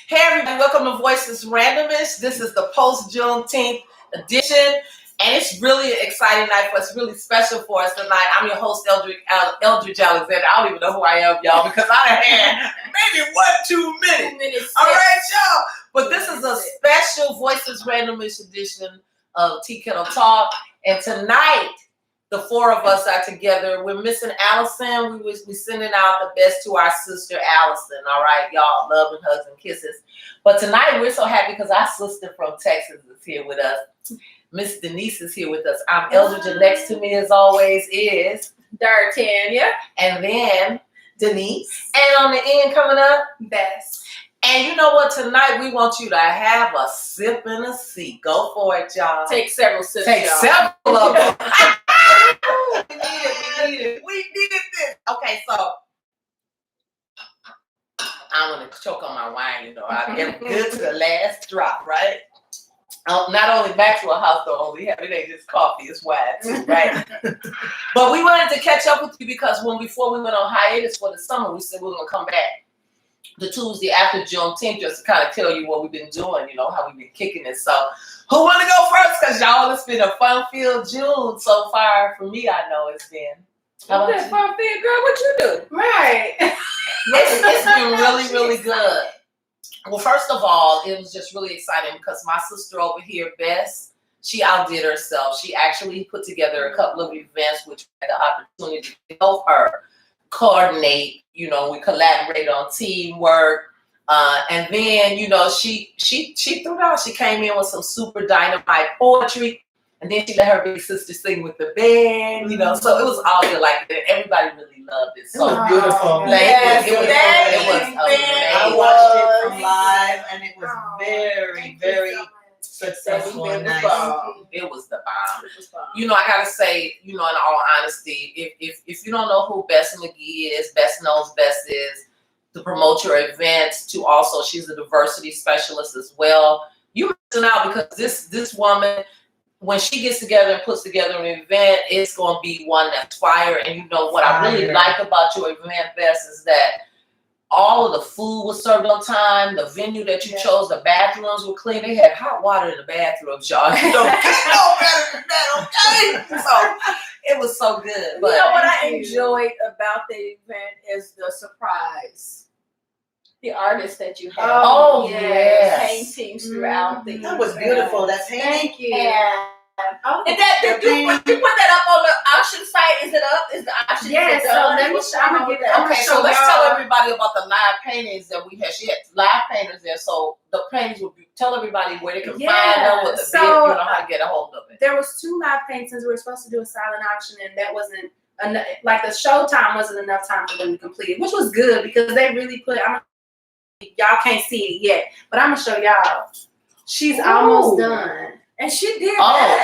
Hey everybody, welcome to V.O.I.C.E.S Randomness. This is the post-Juneteenth edition, and it's really an exciting night for us, really special for us tonight. I'm your host, Eldridge Alexander. I don't even know who I am, y'all, because I had maybe 2 minutes. All right, y'all. But this is a special V.O.I.C.E.S Randomness edition of Tea Kettle Talk, and tonight, the four of us are together. We're missing Allison. We're sending out the best to our sister Allison. All right, y'all. Love and hugs and kisses. But tonight we're so happy because our sister from Texas is here with us. Miss Denise is here with us. I'm Eldridge, and next to me, as always, is D'Artagnan. And then Denise. And on the end coming up, Bess. And you know what? Tonight we want you to have a sip and a seat. Go for it, y'all. Take several sips. Take y'all. several of them. We needed this. Okay, so I'm gonna choke on my wine. You know, I get good to the last drop, right? Not only back to a house don't only have it ain't just coffee, it's wine too, right? But we wanted to catch up with you because before we went on hiatus for the summer, we said we were gonna come back the Tuesday after Juneteenth just to kind of tell you what we've been doing, you know, how we've been kicking it. So who want to go first? Because y'all, it's been a fun-filled June so far. For me, I know it's been. How about fun-filled, girl? What you do? Right. It's been really, really good. Well, first of all, it was just really exciting because my sister over here, Bess, she outdid herself. She actually put together a couple of events which we had the opportunity to help her coordinate. You know, we collaborated on teamwork. And then, you know, she threw down. She came in with some super dynamite poetry. And then she let her big sister sing with the band, you know. So it was all good. Like, everybody really loved it. So it was beautiful. Like, yes, it was amazing. I watched it from live, and it was very, very successful and nice. It was the bomb. You know, I gotta say, you know, in all honesty, if you don't know who Bess McGee is, Bess knows Bess is to promote your events. To also, she's a diversity specialist as well. You're missing out because this woman, when she gets together and puts together an event, it's going to be one that's fire. And you know what I really like about your event, Bess, is that all of the food was served on time. The venue that you chose, the bathrooms were clean. They had hot water in the bathrooms, y'all. You don't get no better than that, okay? So it was so good. But you know what I enjoyed about the event is the surprise. The artists that you had. Oh, yes. Paintings throughout the That was beautiful. That painting. Thank you. And did you put that up on the auction site? Is it up? Is the auction? Yes. So let me. I'm gonna give it. Okay, so let's tell everybody about the live paintings that we had. She had live painters there, so the paintings would be. Tell everybody where they can find them, what the bid, you know, how to get a hold of it. There was 2 live paintings. We were supposed to do a silent auction, and that wasn't enough. Like the show time wasn't enough time for them to complete it, which was good because they really put. Y'all can't see it yet, but I'm gonna show y'all. She's almost done. And she did.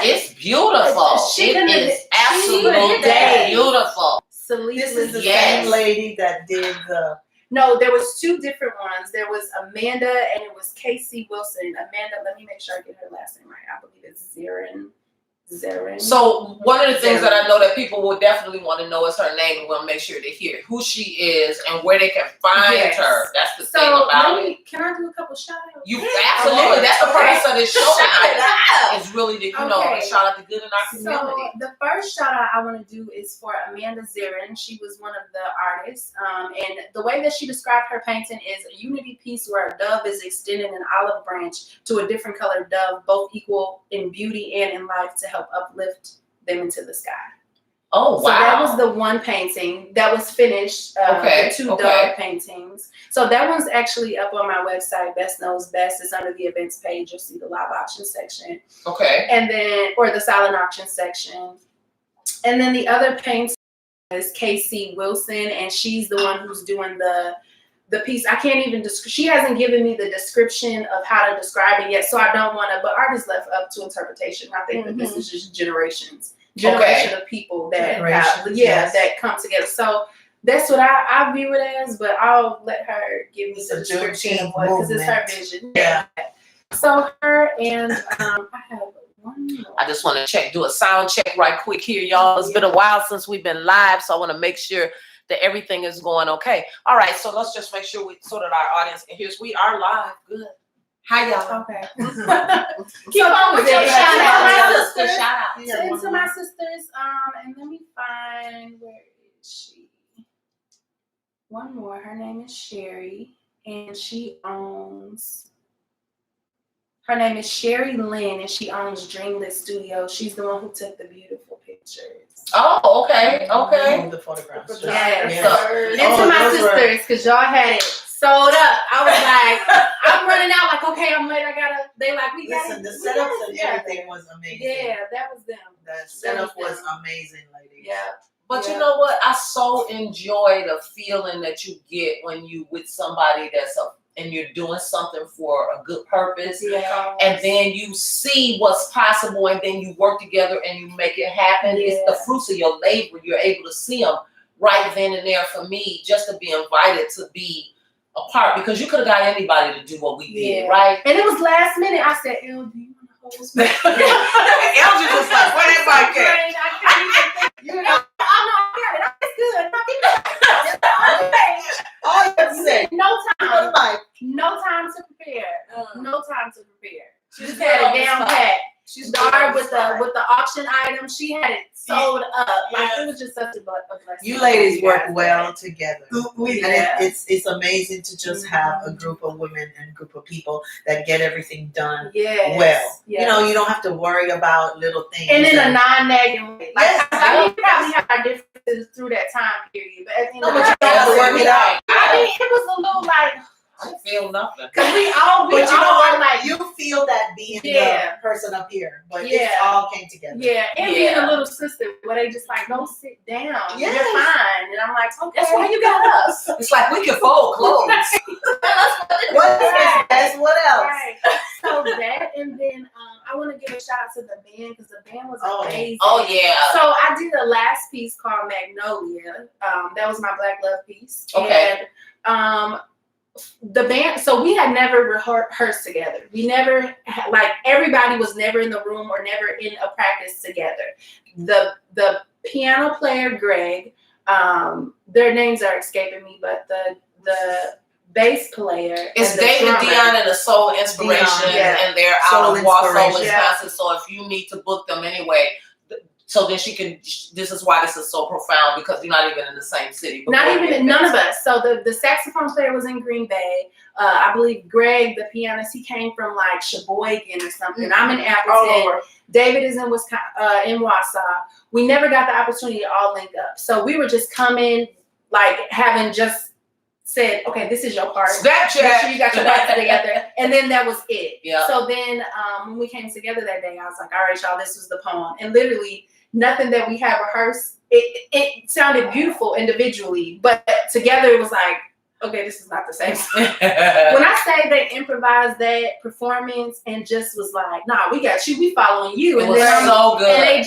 It's beautiful. It is absolutely beautiful. This is the same lady that did the. No, there was 2 different ones. There was Amanda and it was Casey Wilson. Amanda, let me make sure I get her last name right. I believe it's Zarin. So one of the things that I know that people will definitely want to know is her name, and we'll make sure to hear who she is and where they can find her. That's the thing about it. Can I do a couple shout outs? You absolutely. That's the purpose of this show. It's really to shout out the good in our community. So the first shout out I want to do is for Amanda Zarin. She was one of the artists, and the way that she described her painting is a unity piece where a dove is extending an olive branch to a different colored dove, both equal in beauty and in life, to help uplift them into the sky. Oh, wow. So that was the one painting that was finished. The 2 dove paintings. So that one's actually up on my website, Best Knows Best. It's under the events page. You'll see the live auction section. Okay. And then, or the silent auction section. And then the other painting is Casey Wilson, and she's the one who's doing the piece. I can't even she hasn't given me the description of how to describe it yet, so I don't want to, but art is left up to interpretation. I think that this is just generation of people that that come together. So that's what I view it as, but I'll let her give me the description of what, because it's her vision. Yeah. So her and I have one more. I just want to do a sound check right quick here, y'all. It's been a while since we've been live, so I want to make sure that everything is going okay. All right, so let's just make sure so that our audience can hear us. We are live. Good. Hi, y'all. Okay. Keep on with your shout out. Shout out. So to my sisters, and let me find, where is she? One more. Her name is Sherry, and her name is Sherry Lynn, and she owns Dreamlit Studio. She's the one who took the beautiful pictures. Oh, okay, okay. The photographs. Yes. Yes. And to my sisters, because y'all had it sold up. I was like, I'm running out, like, okay, I'm late. They like, we got it. Listen, the setups and everything was amazing. Yeah, that was them. The setup was amazing, ladies. Yeah. But you know what? I so enjoy the feeling that you get when you with somebody and you're doing something for a good purpose. Yeah. And then you see what's possible, and then you work together and you make it happen. Yeah. It's the fruits of your labor. You're able to see them right then and there. For me, just to be invited to be a part, because you could have got anybody to do what we did, right? And it was last minute. I said, "El, do you want to host me?" Elgin was like, "Where that mic at?" I can't even think. You know, Oh no, I got it. It's good. all you have to say. No time. Like, No time to prepare. No time to prepare. She just good had on it the down spot. pat. She She's good started on the with spot. the auction item. She had it sold up. Like Yeah. it was just such a blessing. you ladies work guys well together. We And did. it's amazing to just have a group of women and a group of people that get everything done Yes. well. Yes. You know, you don't have to worry about little things. And in a non-nagging way. Like, Yes. I mean, we probably have our differences through that time period. But at the end No, of but the you day, have to work it out. I mean, it was a little like, I don't feel nothing. because we all But you know are what? like, You feel that being Yeah. the person up here, but Yeah. it all came together. yeah, and being Yeah. a little sister where they just like, no, sit down. Yes. You're fine. And I'm like, okay. That's why you got us. It's like we can fold clothes. What else? Guys? What else? Right. So that, and then I want to give a shout out to the band because the band was amazing. Oh yeah. So I did a last piece called Magnolia. That was my Black Love piece. Okay. And the band, so we had never rehearsed together. We never like everybody was never in the room or never in a practice together. The piano player Greg, their names are escaping me, but the bass player It's and the David drummer, Dion and the Soul Inspiration, Dion, yeah. and they're Soul out of Wausau, Inspiration. Wisconsin. So if you need to book them anyway, so then she can. This is why this is so profound, because you're not even in the same city. But Not go even ahead. none of us. So the saxophone player was in Green Bay. I believe Greg, the pianist, he came from like Sheboygan or something. I'm in Appleton. David is in Wisconsin, in Wausau. We never got the opportunity to all link up. So we were just coming, like having just said, okay, this is your part. Make sure Snapchat. you got your parts together. And then that was it. Yeah. So then when we came together that day, I was like, all right, y'all, this was the poem. And literally nothing that we had rehearsed, it sounded beautiful individually, but together it was like, okay, this is not the same. When I say they improvised that performance and just was like, nah, we got you, we following you. It And was then so good. and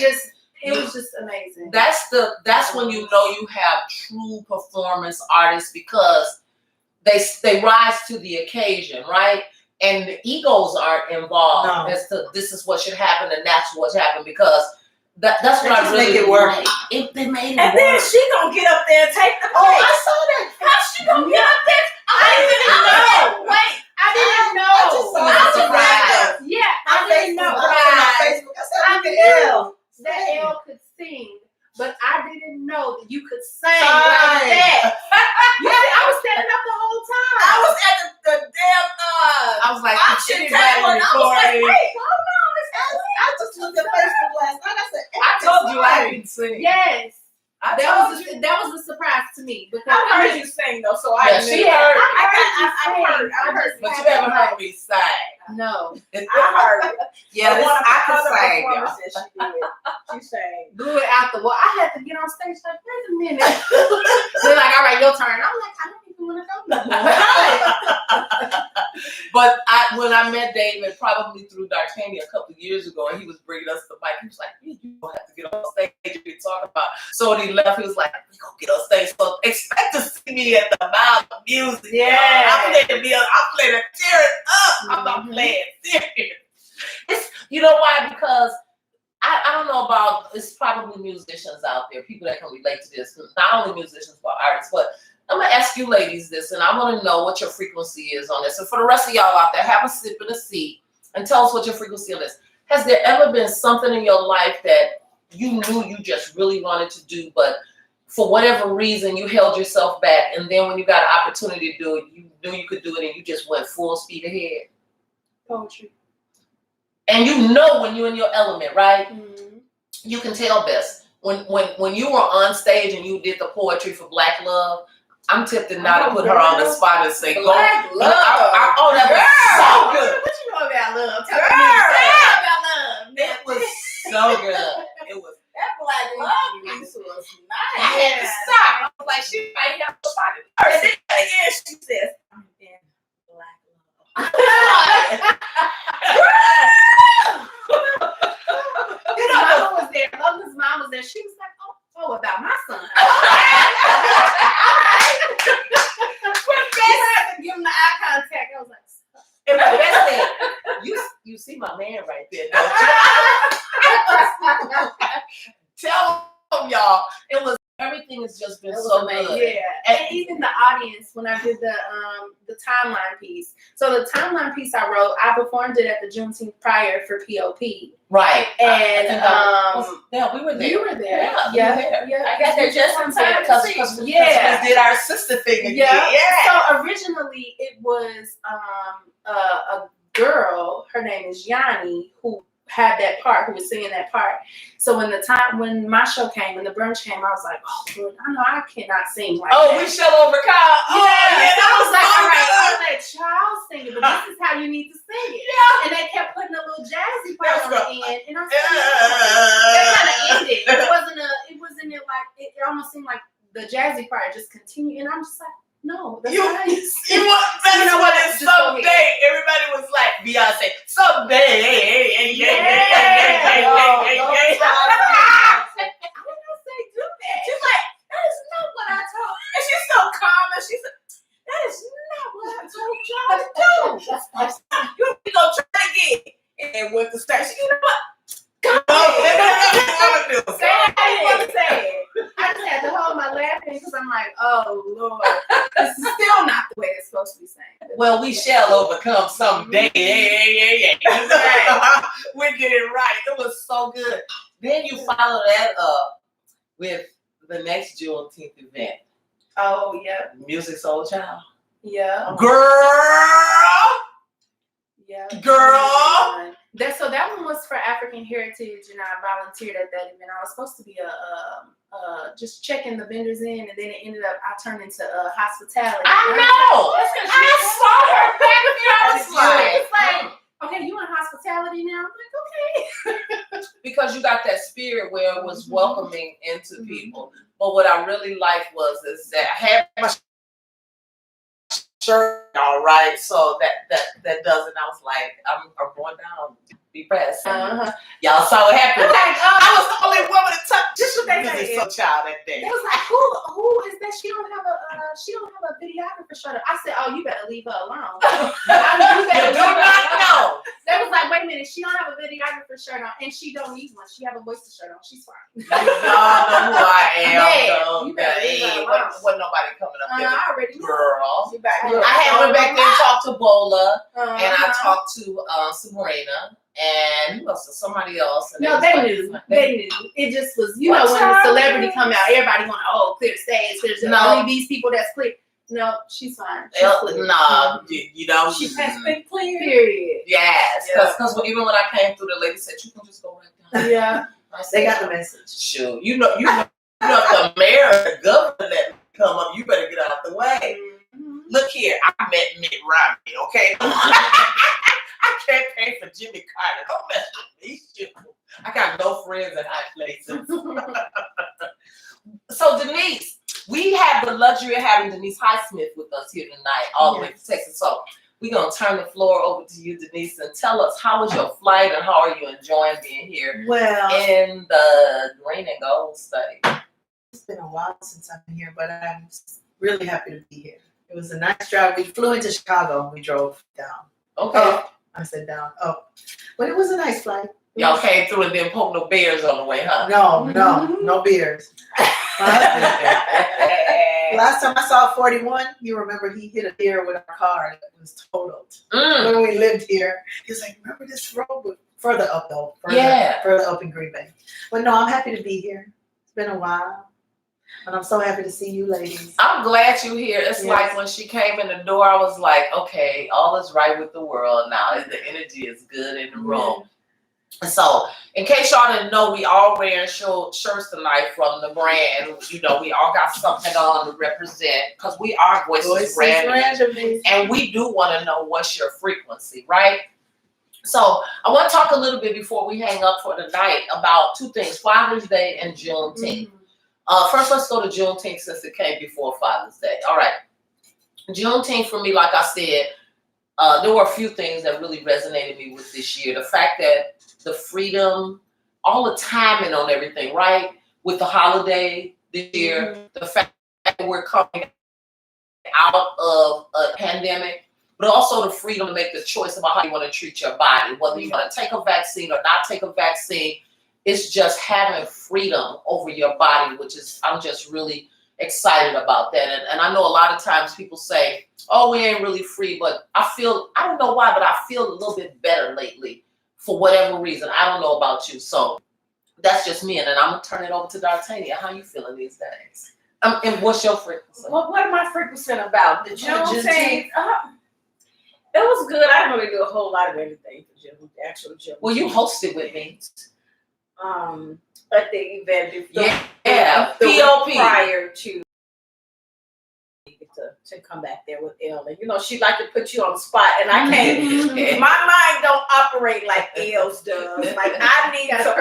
it was just amazing. That's when you know you have true performance artists, because they rise to the occasion, right? And the egos aren't involved as to this is what should happen and that's what's happened, because that's what I really make it work. They made it And work. then she gonna get up there and take the Oh, place. I saw that. How's she gonna get up there? I didn't know. Wait, I didn't know. I just saw I that. was surprised. Yeah, I didn't know. I said, I look at knew Elle. that Elle could sing, but I didn't know that you could sing Right. like that. I was standing up the whole time. I was at the damn I was like, auction "Is table anybody and I was like, recording?" wait, hold on, I just looked at Facebook last night. I said, I told you I can sing. Yes, I that told you. was a surprise to me because I've heard you sing though, so Yeah, I she knew. heard. I've heard. But you haven't heard me sing. No, I heard it. Yeah, One of I the can other sing, y'all. performances she did. She sang. blew it out the wall. I had to get on stage like, wait a minute. They're like, all right, your turn. I'm like, I don't even want to go no more. But when I met David, probably through D'Artagnan a couple of years ago, and he was bringing us the mic, he was like, "You don't have to get on stage and be talking about." So when he left, he was like, "We gonna get on stage." So expect to see me at the Mouth of Music. Yeah. I'm playing to tear it up. I'm not playing serious. You know why? Because I don't know about, it's probably musicians out there, people that can relate to this. Not only musicians, but artists. But I'm going to ask you ladies this, and I want to know what your frequency is on this. And for the rest of y'all out there, have a sip and a seat and tell us what your frequency on this. Has there ever been something in your life that you knew you just really wanted to do, but for whatever reason you held yourself back, and then when you got an opportunity to do it, you knew you could do it and you just went full speed ahead? Poetry. And you know when you're in your element, right? Mm-hmm. You can tell best. When you were on stage and you did the poetry for Black Love, I'm tempted now to put her on the spot and say, Black go. Love. Oh, that was so good. What you know about love? Tell Girl. me about love. It was so good. It was. That Black Love piece was nice. I had to stop. I was like, she might have somebody. And then again, she says, I'm in Black Love. His mama was there. Logan's mom was there. She was like, oh, about my son. I had to give him the eye contact. I was like, And the best thing, you see my man right there, don't you? Tell him, y'all. It was, everything has just been so good. Yeah, and even the audience when I did the timeline piece. So the timeline piece I wrote, I performed it at the Juneteenth prior for POP. Right. And yeah, we were there. you were there. Yeah, we were there. Yeah. I got there just in time Because to see. we did our sister thing again. Yeah. So originally it was a girl, her name is Yanni, who had that part, who was singing that part. So when my show came and the brunch came, I was like, oh Lord, I know I cannot sing like that. We shall overcome. I was like, all right, I'll let y'all sing it, but this is how you need to sing it. Yeah. And they kept putting a little jazzy part on the end, and I was like, That that kind of ended. It wasn't like it almost seemed like the jazzy part just continued, and I'm just like, no, that's not how you sing. You know what? And someday everybody was like Beyonce. Someday, I didn't say do that. She's like, that is not what I told. And she's so calm, and she said, that is not what I told y'all to do. You go try again. And with the station, you know what? Say it how you want to say it. I just had to hold my laughing because I'm like, oh Lord, this is still not the way it's supposed to be saying. well, we shall overcome someday. We get it right. It was so good. Then you follow that up with the next Juneteenth event. Oh yeah, Music Soul Child. yeah, Girl. So that one was for African Heritage, and I volunteered at that event. I was supposed to be just checking the vendors in, and then it ended up I turned into hospitality. I know. I saw her back there. I was It's like, like, okay, you in hospitality now? I'm like, okay. because you got that spirit where it was welcoming into people. But what I really liked is that I had my shirt all right, so that does it. I was like, I'm going down, be pressed. Y'all saw what happened. Like, I was the only woman to touch this what they Music said. Soul Child that day. It was like, who is that? She don't have a videographer shirt. I said, oh, you better leave her alone. You do not know. They was like, wait a minute, she don't have a videographer shirt on, and she don't need one. She have a voice shirt on. She's fine. Y'all know who I am. Yeah, though. you better leave her alone. Wasn't nobody coming up there. I already know. Girl. You better I had went back there and talked to Bola, and I Uh-huh. talked to Sabrina, and who else? Somebody else. And No, it was they like- knew. They knew. It just was, you What know, when the time? celebrity come out, everybody want to, clear the stage. There's No. only these people that's clear. No, she's fine. She's clear. Nah, you know. She has been clear. Period. Yes, because even when I came through, the lady said, "You can just go right down." Yeah. I said, They got the message. Shoot, you know, the mayor, the governor let me come up. You better get out the way. Look here, I met Mitt Romney. Okay, I can't pay for Jimmy Carter. Don't mess with me. Shoot. I got no friends in high places. So Denise, we have the luxury of having Denise Highsmith with us here tonight, all the way from Texas. So we're gonna turn the floor over to you, Denise, and tell us how was your flight and how are you enjoying being here Well, in the green and gold state? it's been a while since I've been here, but I'm really happy to be here. It was a nice drive. We flew into Chicago and we drove down. Okay. Oh, I said down. Oh, but it was a nice flight. Y'all came through and didn't poke no bears on the way, huh? No beers. Last time I saw 41, you remember he hit a deer with a car and it was totaled. When we lived here, he was like, remember this road? Further up though. Further up in Green Bay. But no, I'm happy to be here. It's been a while. And I'm so happy to see you ladies. I'm glad you're here. It's like when she came in the door, I was like, okay, all is right with the world now. The energy is good in the room. And so, in case y'all didn't know, we all wearing shirts tonight from the brand. You know, we all got something on to represent because we are Voices Randomness. And we do want to know what's your frequency, right? So, I want to talk a little bit before we hang up for the night about two things, Father's Day and Juneteenth. First, let's go to Juneteenth since it came before Father's Day. All right. Juneteenth for me, like I said, there were a few things that really resonated me with this year. The fact that the freedom, all the timing on everything, right? With the holiday this year, the fact that we're coming out of a pandemic, but also the freedom to make the choice about how you want to treat your body, whether you want to take a vaccine or not take a vaccine. It's just having freedom over your body, which is, I'm just really excited about that. And I know a lot of times people say, oh, we ain't really free, but I don't know why, but I feel a little bit better lately for whatever reason. I don't know about you. So that's just me. And then I'm going to turn it over to D'Artagnan. How you feeling these days? And what's your frequency? What am I frequency about? The Juneteenth? It was good. I didn't really do a whole lot of anything for the actual Juneteenth. Well, you hosted with me. At the event before, V.O.I.C.E.S. prior to come back there with Elle. And you know, she like to put you on the spot, and I can't. My mind don't operate like Elle's does. Like I need to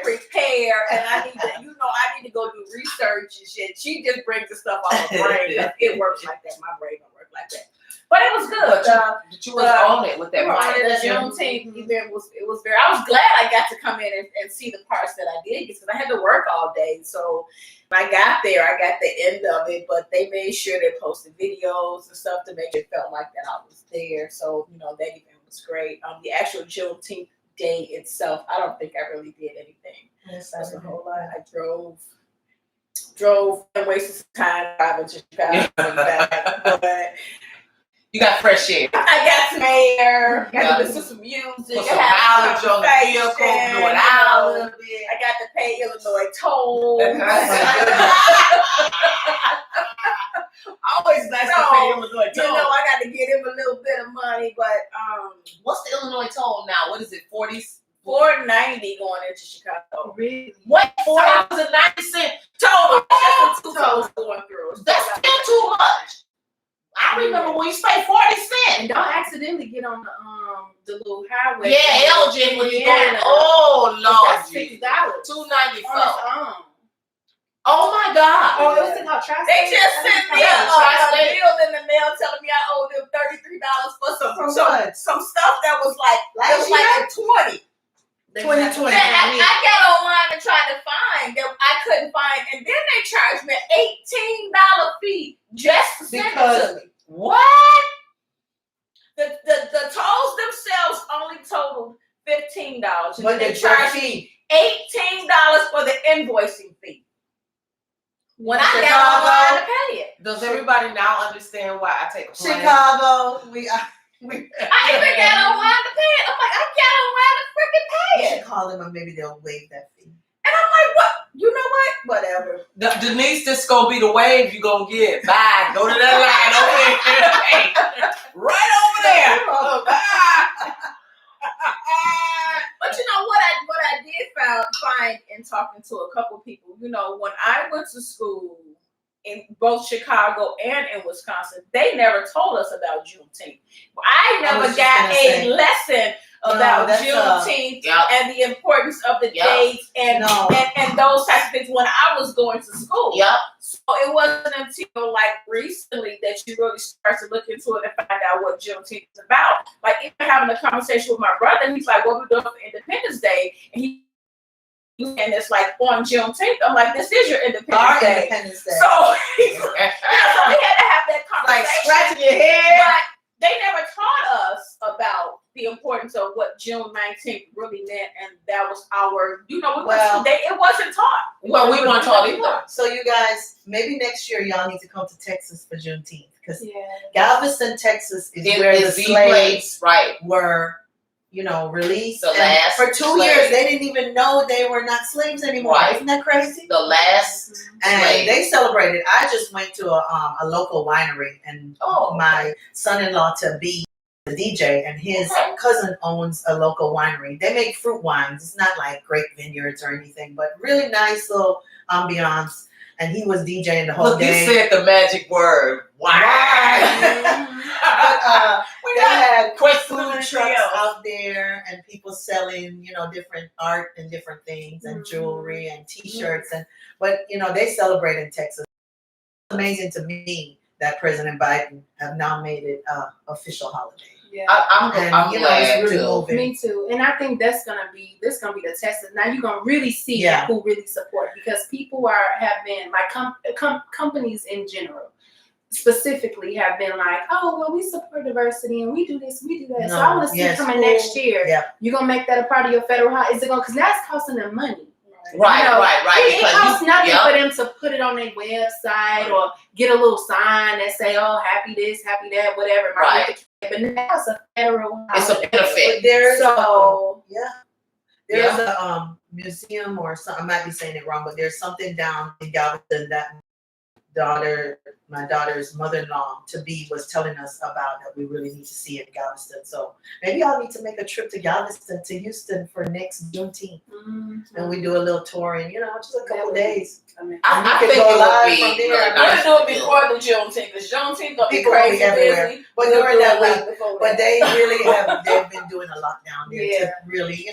prepare, and I need to go do research and shit. She just brings the stuff off her brain. It works like that. My brain don't work like that. But it was good. But you was on it with that. The Juneteenth event was very. I was glad I got to come in and see the parts that I did because I had to work all day. So when I got there, I got the end of it. But they made sure they posted videos and stuff to make it felt like that I was there. So you know that event was great. The actual Juneteenth day itself, I don't think I really did anything. That's a whole lot. I drove and wasted some time driving to Chicago and back, but. You got fresh air. I got some air. Got to listen to some music. Put some mileage on the vehicle. Do it out a little bit. I got to pay Illinois toll. Always nice to pay Illinois toll. You know, I got to get him a little bit of money, but what's the Illinois toll now? What is it? $4.90 going into Chicago. Really? What? $4.90 total? Two tolls going through. That's still too much. I remember when you spent 40 cents. And don't accidentally get on the little highway. Yeah, Elgin when you going. Oh Lord, that's $6. $2.94. Oh my God. Oh, it was in our traffic. They just sent me a bill in the mail telling me I owe them $33 for some stuff that was like 20. 2020. I got online and tried to find that I couldn't find, and then they charged me an $18 fee just to send it to me. What? The tolls themselves only totaled $15, but they charged me $18 for the invoicing fee. When I got online to pay it. Does everybody now understand why I take a plane? Chicago, I even got online to pay it. I'm like, I got online to freaking pay it. You should call them and maybe they'll waive that fee. And I'm like, what? You know what? Whatever. Denise, this gonna be the wave you gonna get. Bye. Go to that line over there. Right over there. Oh, bye. But you know what I did find in talking to a couple people, you know, when I went to school in both Chicago and in Wisconsin, they never told us about Juneteenth. I never got a lesson about Juneteenth and the importance of the dates and those types of things when I was going to school. Yep. So it wasn't until like recently that you really start to look into it and find out what Juneteenth is about. Like even having a conversation with my brother, he's like, "What we doing for Independence Day?" And it's like on Juneteenth. I'm like, "This is your Independence Day." So we had to have that conversation. Like scratching your head. But they never taught us about the importance importance of what June 19th really meant, and that was our, it wasn't taught. Well, we weren't taught either. So you guys, maybe next year y'all need to come to Texas for Juneteenth, because Galveston, Texas is where the slaves were, released. For 2 years, they didn't even know they were not slaves anymore. Right. Isn't that crazy? The last and they celebrated. I just went to a local winery, and my son-in-law to be the DJ, and his cousin owns a local winery. They make fruit wines. It's not like grape vineyards or anything, but really nice little ambiance. And he was DJing the whole day. You said the magic word. Wine. They had food trucks out there, and people selling, different art and different things, and jewelry and T-shirts, but they celebrate in Texas. It's amazing to me that President Biden have now made it official holiday. Yeah, I'm glad really Me too, and I think that's gonna be the test. Now you're gonna really see who really support, because people have been like companies in general. Specifically have been like, oh, well, we support diversity and we do this, we do that. So I want to see coming next year. Yeah. You're going to make that a part of your federal holiday. Is it going, because that's costing them money. Right. It costs nothing for them to put it on their website or get a little sign that say, oh, happy this, happy that, whatever. Right. But now it's a federal holiday. It's a benefit. There's a museum or something, I might be saying it wrong, but there's something down in Galveston that my daughter's mother-in-law was telling us about, that we really need to see in Galveston. So maybe I'll need to make a trip to Galveston, to Houston for next Juneteenth. And we do a little touring, just a couple days. I think it would be We're going to do it before the Juneteenth, because Juneteenth going to be crazy everywhere. But during that week, but they really they've been doing a lot down there to really,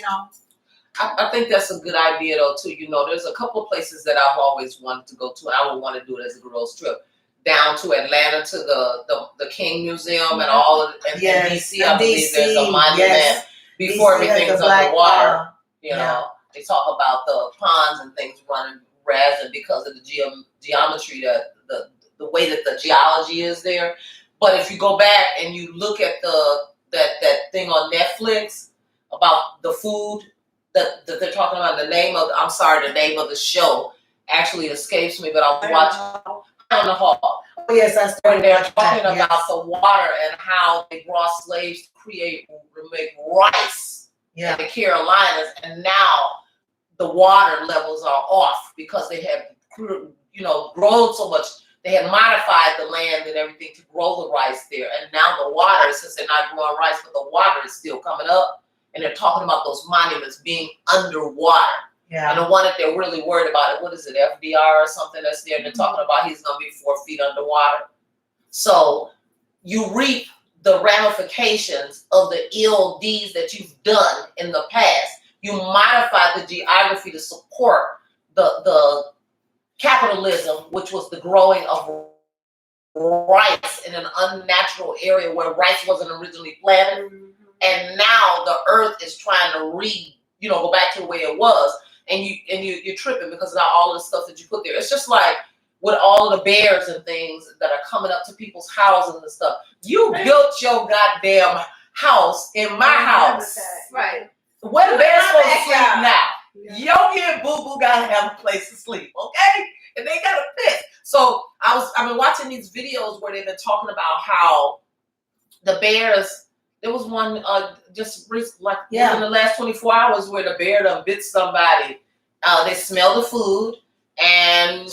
I think that's a good idea, though, too. There's a couple of places that I've always wanted to go to, and I would want to do it as a girls' trip. Down to Atlanta to the King Museum and all of in DC. I believe there's a monument before everything's underwater. They talk about the ponds and things running razzing because of the geometry, the way that the geology is there. But if you go back and you look at that thing on Netflix about the food that they're talking about, the name of the show actually escapes me, but I was watching on the Hall. Oh, yes, I started. They're talking about the water and how they brought slaves to make rice in the Carolinas, and now the water levels are off because they have, grown so much. They had modified the land and everything to grow the rice there, and now the water, since they're not growing rice, but the water is still coming up, and they're talking about those monuments being underwater. Yeah. And the one that they're really worried about, what is it, FDR or something that's there? They're talking about he's going to be 4 feet underwater. So you reap the ramifications of the ill deeds that you've done in the past. You modify the geography to support the capitalism, which was the growing of rice in an unnatural area where rice wasn't originally planted. And now the earth is trying to go back to the way it was. And you're tripping because of all the stuff that you put there. It's just like with all the bears and things that are coming up to people's houses and stuff. You built your goddamn house in my house. Right. Where the bears supposed to sleep now? Yogi and Boo Boo gotta have a place to sleep, okay? And they got a fit. So I've been watching these videos where they've been talking about how the bears. There was one within the last 24 hours where the bear done bit somebody. They smell the food and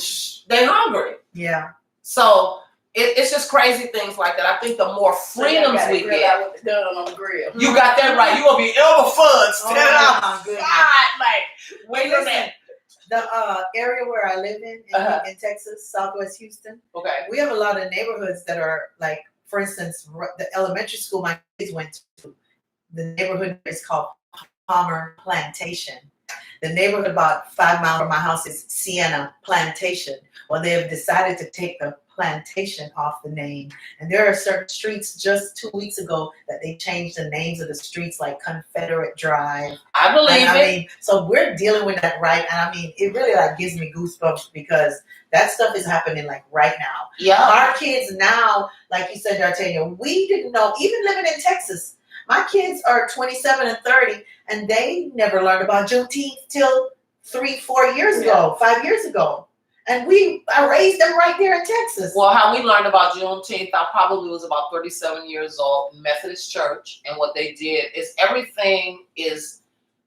they're hungry. Yeah. So it's just crazy things like that. I think the more freedoms we get. With the gun on the grill. You got that right. You're going to be ever fun. Stand outside. Wait a minute. The area where I live in Texas, Southwest Houston. Okay. We have a lot of neighborhoods that are like, for instance, the elementary school my kids went to, the neighborhood is called Palmer Plantation. The neighborhood about 5 miles from my house is Sienna Plantation. Well, they have decided to take the plantation off the name. And there are certain streets just 2 weeks ago that they changed the names of the streets, like Confederate Drive. I believe it. So we're dealing with that it really gives me goosebumps because that stuff is happening right now. Yeah. Our kids now, like you said, D'Artagnan, we didn't know, even living in Texas, My kids are 27 and 30, and they never learned about Juneteenth till 3-4 years ago, 5 years ago. And I raised them right there in Texas. Well, how we learned about Juneteenth, I probably was about 37 years old in Methodist Church. And what they did is everything is,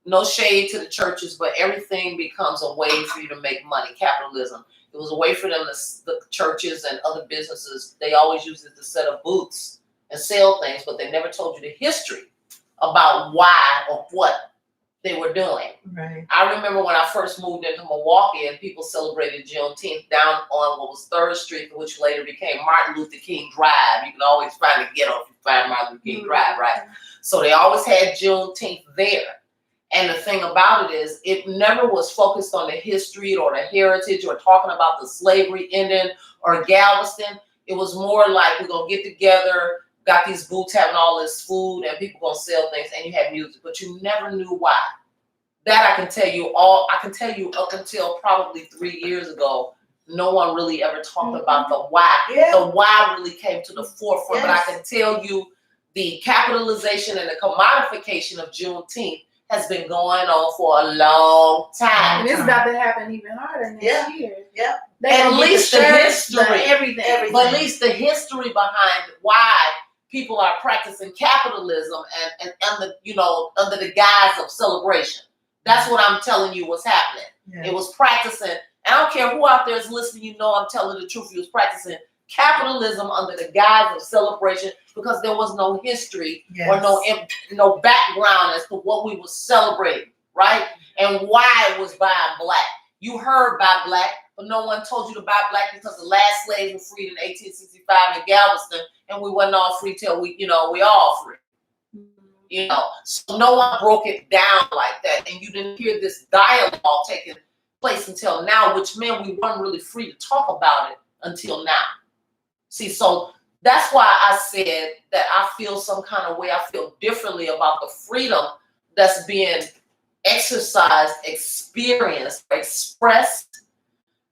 no shade to the churches, but everything becomes a way for you to make money, capitalism. It was a way for them, the churches and other businesses, they always used it to set up booths and sell things, but they never told you the history about why or what they were doing. Right. I remember when I first moved into Milwaukee and people celebrated Juneteenth down on what was 3rd Street, which later became Martin Luther King Drive. You can always find a ghetto if you find Martin Luther King Drive, right? So they always had Juneteenth there. And the thing about it is, it never was focused on the history or the heritage or talking about the slavery ending or Galveston. It was more like, we're going to get together, got these booths having all this food, and people going to sell things, and you had music, but you never knew why. That I can tell you up until probably 3 years ago, no one really ever talked about the why. Yeah. The why really came to the forefront, Yes. but I can tell you the capitalization and the commodification of Juneteenth has been going on for a long time. And it's about to happen even harder next year. Yeah. At least the history, everything. but at least the history behind why people are practicing capitalism and under the guise of celebration. That's what I'm telling you was happening. Yeah. It was practicing. I don't care who out there is listening. You know I'm telling the truth. He was practicing capitalism under the guise of celebration because there was no history or no background as to what we were celebrating, right? And why it was buying black. You heard buy black, but no one told you to buy black because the last slaves were freed in 1865 in Galveston, and we wasn't all free till we all free. So no one broke it down like that, and you didn't hear this dialogue taking place until now, which meant we weren't really free to talk about it until now. See, so that's why I said that I feel some kind of way. I feel differently about the freedom that's being exercised, experienced, expressed,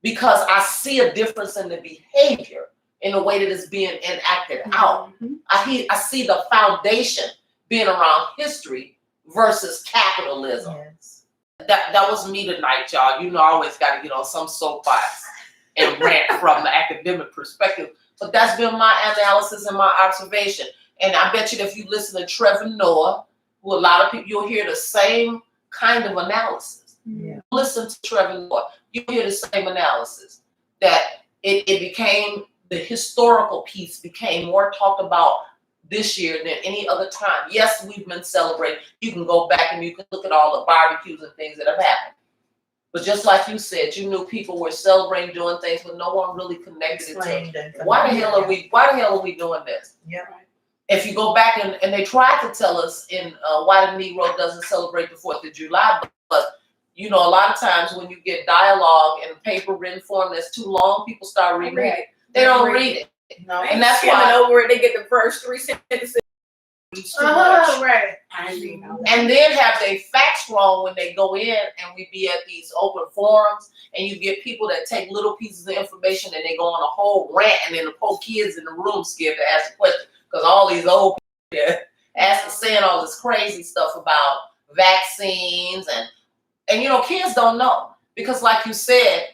because I see a difference in the behavior in the way that it's being enacted out. I see the foundation being around history versus capitalism. Yes. That was me tonight, y'all. You know, I always got to get on some soapbox and rant from the academic perspective. But that's been my analysis and my observation. And I bet you that if you listen to Trevor Noah, who a lot of people, you'll hear the same kind of analysis. Yeah. Listen to Trevor Noah, you'll hear the same analysis. That it became, the historical piece became more talked about this year than any other time. Yes, we've been celebrating. You can go back and you can look at all the barbecues and things that have happened. But just like you said, you knew people were celebrating, doing things, but no one really connected it to why the hell are we doing this? Yeah. If you go back and they tried to tell us in why the Negro doesn't celebrate the 4th of July, but a lot of times when you get dialogue in paper written form that's too long, people start reading it. They don't read it. No. And that's why over it, they get the first 3 sentences. Right. And then have they facts wrong when they go in and we be at these open forums and you get people that take little pieces of information and they go on a whole rant and then the poor kids in the room scared to ask a question because all these old people saying all this crazy stuff about vaccines and kids don't know because like you said,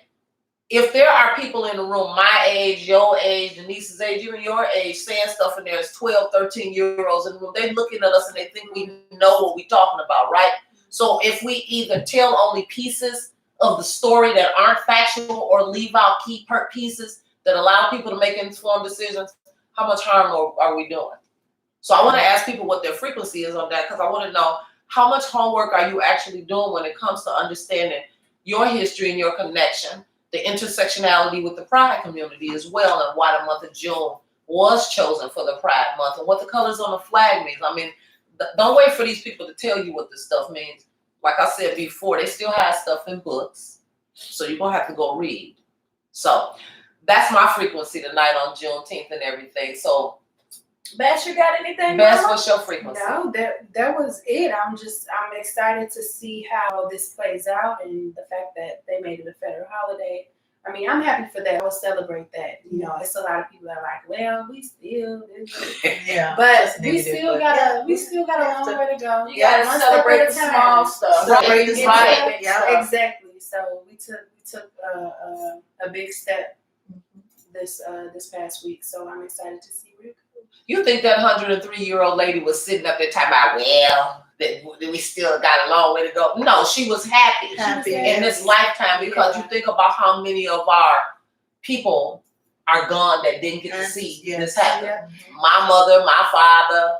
if there are people in the room, my age, your age, Denise's age, even your age, saying stuff and there's 12, 13-year-olds in the room, they're looking at us and they think we know what we're talking about, right? So if we either tell only pieces of the story that aren't factual or leave out key pieces that allow people to make informed decisions, how much harm are we doing? So I want to ask people what their frequency is on that because I want to know how much homework are you actually doing when it comes to understanding your history and your connection, the intersectionality with the Pride community as well, and why the month of June was chosen for the Pride Month, and what the colors on the flag means. I mean, don't wait for these people to tell you what this stuff means. Like I said before, they still have stuff in books, so you're going to have to go read. So that's my frequency tonight on Juneteenth and everything. So, Bash, you got anything? Bash, what's your frequency? No, that was it. I'm excited to see how this plays out and the fact that they made it a federal holiday. I mean, I'm happy for that. I will celebrate that. You know, it's a lot of people that are like, well, we still, Yeah, but we still got a long way to go. You gotta celebrate the small stuff. Celebrate the small stuff. Yeah, exactly. So we took a big step this past week. So I'm excited to see where it goes. You think that 103-year-old lady was sitting up there talking about, well, that we still got a long way to go? No, she was happy in this lifetime because you think about how many of our people are gone that didn't get to see this happen. Yeah. My mother, my father,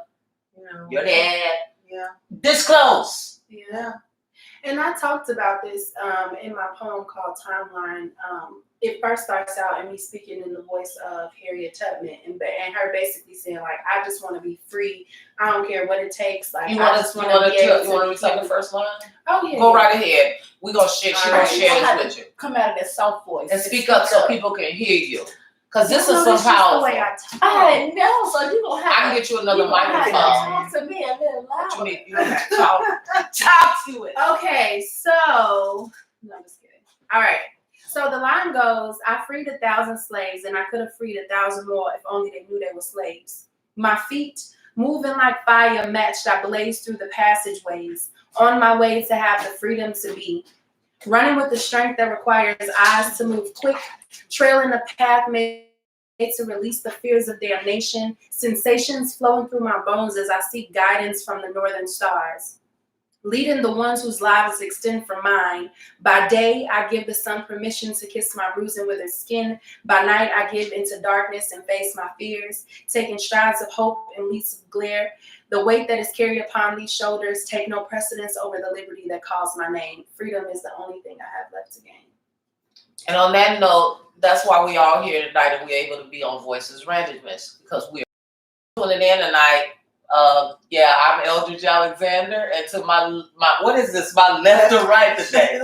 your dad. Yeah. This close. Yeah. And I talked about this in my poem called Timeline. It first starts out in me speaking in the voice of Harriet Tubman and her basically saying, like, I just want to be free. I don't care what it takes. Like, you want to recite the first line? Oh, yeah. Go right ahead. We're going to share, she going to share this with you. Come out of that soft voice. And speak up so people can hear you. Because this is some the powerful. way I talk. I know, so you gonna have I can get you another microphone. talk to me a little But louder. you need to talk to it. Okay, so no, I'm just kidding. All right. So the line goes, I freed 1,000 slaves and I could have freed 1,000 more if only they knew they were slaves. My feet, moving like fire matched, I blazed through the passageways, on my way to have the freedom to be. Running with the strength that requires eyes to move quick, trailing the path made to release the fears of damnation, sensations flowing through my bones as I seek guidance from the northern stars. Leading the ones whose lives extend from mine. By day, I give the sun permission to kiss my bruised and withered skin. By night, I give into darkness and face my fears, taking strides of hope and leaps of glare. The weight that is carried upon these shoulders take no precedence over the liberty that calls my name. Freedom is the only thing I have left to gain. And on that note, that's why we all here tonight and we're able to be on Voices Randomness, because we're tuning in tonight. I'm Eldridge Alexander, and to my what is this? My left or right today?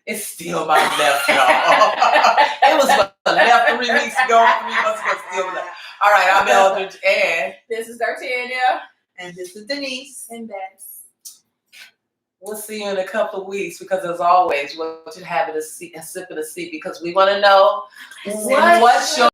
It's still my left, y'all. It was my left 3 weeks ago, 3 months ago, still left. All right, I'm Eldridge, and This is Dartania. And this is Denise. And that's we'll see you in a couple of weeks, because as always, we want you to have a sip of the seat, because we want to know what's your